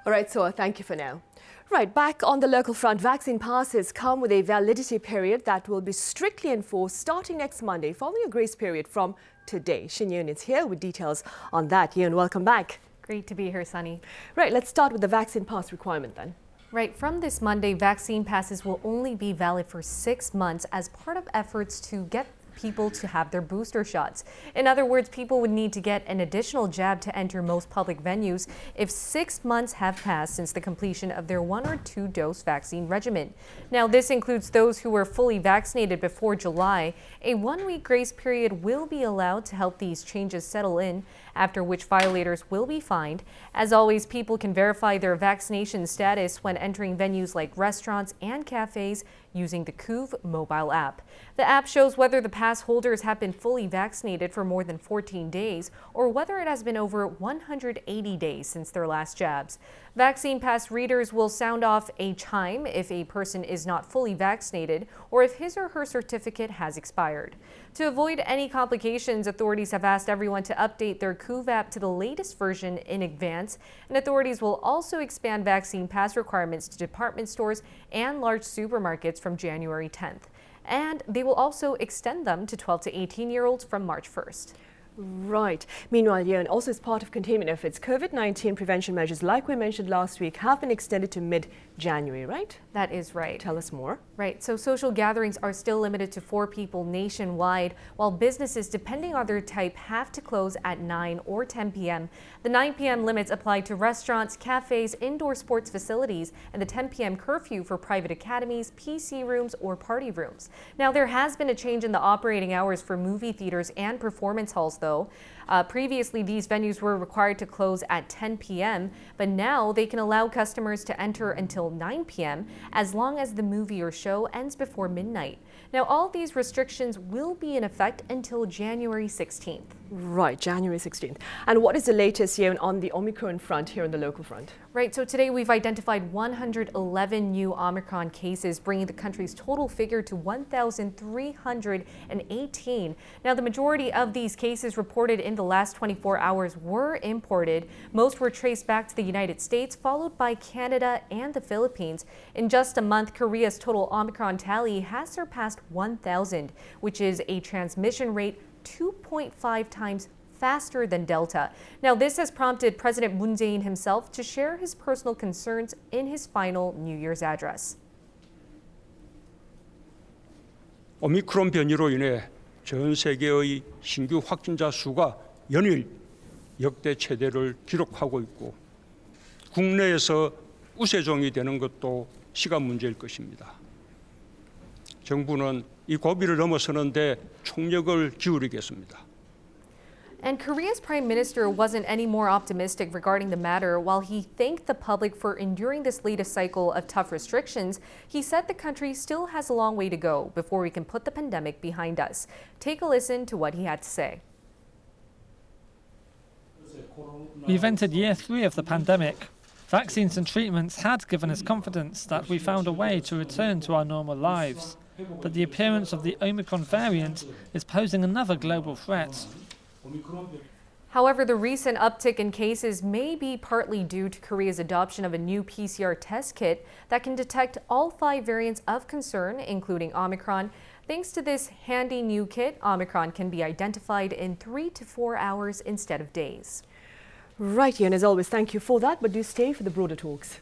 All right, so thank you for now. Right, back on the local front, vaccine passes come with a validity period that will be strictly enforced starting next Monday, following a grace period from today. Shin Ye-EUN is here with details on that. Ye-EUN, welcome back. Great to be here, Sunny. Right, let's start with the vaccine pass requirement then. Right, from this Monday, vaccine passes will only be valid for 6 months as part of efforts to get people to have their booster shots. In other words, people would need to get an additional jab to enter most public venues if 6 months have passed since the completion of their 1 or 2 dose vaccine regimen. Now, this includes those who were fully vaccinated before July. A 1-week grace period will be allowed to help these changes settle in, after which violators will be fined. As always, people can verify their vaccination status when entering venues like restaurants and cafes using the KUV mobile app. The app shows whether the pass holders have been fully vaccinated for more than 14 days or whether it has been over 180 days since their last jabs. Vaccine pass readers will sound off a chime if a person is not fully vaccinated or if his or her certificate has expired. To avoid any complications, authorities have asked everyone to update their KUV app to the latest version in advance, and authorities will also expand vaccine pass requirements to department stores and large supermarkets from January 10th. And they will also extend them to 12 to 18-year-olds from March 1st. Right. Meanwhile, Ye-EUN, also as part of containment efforts, COVID-19 prevention measures, like we mentioned last week, have been extended to mid-January, right? That is right. Tell us more. Right. So social gatherings are still limited to 4 people nationwide, while businesses, depending on their type, have to close at 9 or 10 p.m. The 9 p.m. limits apply to restaurants, cafes, indoor sports facilities, and the 10 p.m. curfew for private academies, PC rooms, or party rooms. Now, there has been a change in the operating hours for movie theaters and performance halls, though. Previously, these venues were required to close at 10 p.m., but now they can allow customers to enter until 9 p.m. as long as the movie or show ends before midnight. Now, all these restrictions will be in effect until January 16th. Right, January 16th. And what is the latest, Ye-EUN, on the Omicron front here on the local front? Right, so today we've identified 111 new Omicron cases, bringing the country's total figure to 1,318. Now, the majority of these cases reported in the last 24 hours were imported. Most were traced back to the United States, followed by Canada and the Philippines. In just a month, Korea's total Omicron tally has surpassed 1,000, which is a transmission rate 2.5 times faster than Delta. Now, this has prompted President Moon Jae-in himself to share his personal concerns in his final New Year's address. 오미크론 변이로 인해 전 세계의 신규 확진자 수가 연일 역대 최대를 기록하고 있고 국내에서 우세종이 되는 것도 시간 문제일 것입니다. 정부는 이 고비를 넘어서는데 총력을 기울이겠습니다. And Korea's prime minister wasn't any more optimistic regarding the matter. While he thanked the public for enduring this latest cycle of tough restrictions, he said the country still has a long way to go before we can put the pandemic behind us. Take a listen to what he had to say. We've entered year 3 of the pandemic. Vaccines and treatments had given us confidence that we found a way to return to our normal lives. But the appearance of the Omicron variant is posing another global threat. However, the recent uptick in cases may be partly due to Korea's adoption of a new PCR test kit that can detect all 5 variants of concern, including Omicron. Thanks to this handy new kit, Omicron can be identified in 3 to 4 hours instead of days. Right, Ye-EUN, as always, thank you for that, but do stay for the broader talks.